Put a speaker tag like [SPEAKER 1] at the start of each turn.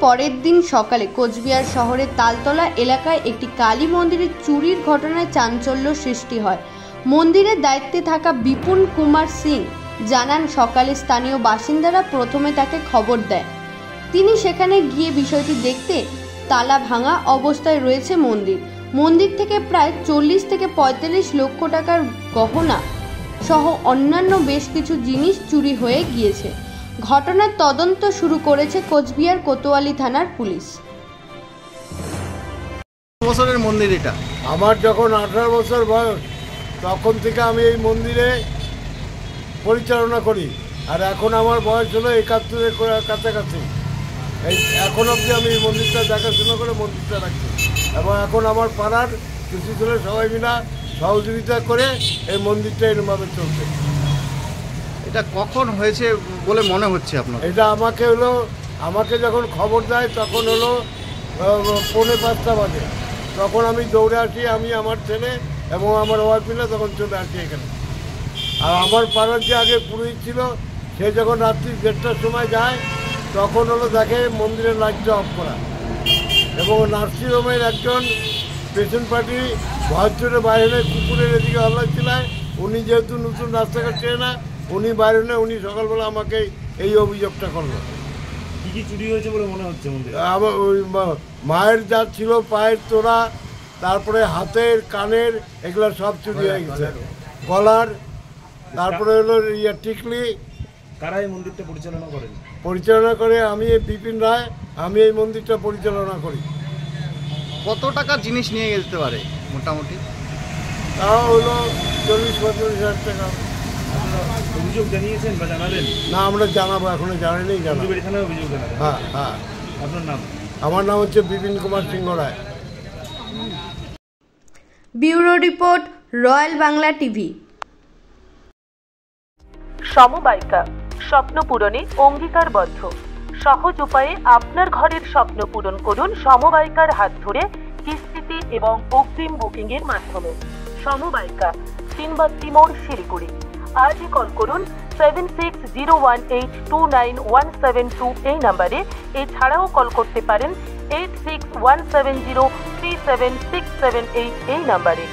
[SPEAKER 1] পরের দিন সকালে কোচবিহার শহরের তালতলা এলাকায় একটি কালী মন্দিরে চুরির ঘটনায় চাঞ্চল্য সৃষ্টি হয়। মন্দিরের দায়িত্বে থাকা বিপুল কুমার সিং জানান, সকালে স্থানীয় বাসিন্দারা প্রথমে তাকে খবর দেয়। তিনি সেখানে গিয়ে বিষয়টি দেখতে তালা ভাঙা অবস্থায় রয়েছে মন্দির থেকে প্রায় 40 থেকে 45 লক্ষ টাকার গহনা সহ অন্যান্য বেশ কিছু জিনিস চুরি হয়ে গিয়েছে। ঘটনার তদন্ত শুরু করেছে কোচবিহার কোতোয়ালি থানার পুলিশ।
[SPEAKER 2] বছরের মন্দির এটা?
[SPEAKER 3] আমার যখন 18 বছর বয়স তখন থেকে আমি এই মন্দিরে পরিচালনা করি, আর এখন আমার বয়স হলো 71-এর কাছাকাছি। এখন অবধি আমি এই মন্দিরটা দেখাশোনা করে মন্দিরটা রাখছি, এবং এখন আমার পাড়ার কিছু ছেলে সবাই মিলে সহযোগিতা করে এই মন্দিরটা এরকমভাবে চলছে।
[SPEAKER 2] এটা কখন হয়েছে বলে মনে হচ্ছে আপনার?
[SPEAKER 3] এটা আমাকে যখন খবর দেয় তখন হলো 4:45 বাজে। তখন আমি দৌড়ে আসি, আমি আমার ছেলে এবং আমার ওয়াইফ মিলে তখন চলে আসি এখানে। আর আমার পাড়ার যে আগে পুরোহিত ছিল সে যখন রাত্রি 1:30টার সময় যায় তখন হলো দেখে মন্দিরের লাইটটা অফ করা, এবং নার্সিংহোমের একজন পেশেন্ট পার্টি ভয়চরে বাইরে কুকুরের এদিকে হল্লা ছিলায়। উনি যেহেতু নতুন রাস্তাঘাট চেয়ে না, উনি বাইরে নেই, উনি সকালবেলা আমাকে এই অভিযোগটা করলো।
[SPEAKER 4] কি কি চুরি হয়েছে বলে মনে হচ্ছে?
[SPEAKER 3] আমার ওই মায়ের যা ছিল, পায়ের তোড়া, তারপরে হাতের কানের, এগুলো সব চুরি হয়ে গেছে, গলার, তারপরে হলো টিকলি।
[SPEAKER 4] কারা এই মন্দিরটা
[SPEAKER 3] পরিচালনা করে আমি বিপিন রায়, আমি এই মন্দিরটা পরিচালনা করি।
[SPEAKER 2] কত টাকার জিনিস নিয়ে যেতে পারে মোটামুটি?
[SPEAKER 3] তাও হলো 40-45 হাজার টাকা।
[SPEAKER 4] অভিযোগ জানিয়েছেন বা জানালেন?
[SPEAKER 3] না, আমরা জানাবো, এখনো জানাইনি।
[SPEAKER 4] অভিযোগ জানাবেন?
[SPEAKER 3] হ্যাঁ হ্যাঁ।
[SPEAKER 4] আপনার নাম?
[SPEAKER 3] আমার নাম হচ্ছে Bipin Kumar Singh Roy.
[SPEAKER 1] Bureau report, royal Bangla TV.
[SPEAKER 5] সমবায়িকা, স্বপ্ন পূরণে অঙ্গীকারবদ্ধ। সহজ উপায়ে আপনার ঘরের স্বপ্ন পূরণ করুন সমবায়িকার হাত ধরে, কিস্তিতে এবং অগ্রিম বুকিং এর মাধ্যমে। সমবায়িকা, তিনবাত্তি মোড়, শিলিগুড়ি। আজই কল করুন 7601829172 এই নম্বরে। এছাড়াও কল করতে পারেন 8617037678 এই নম্বরে।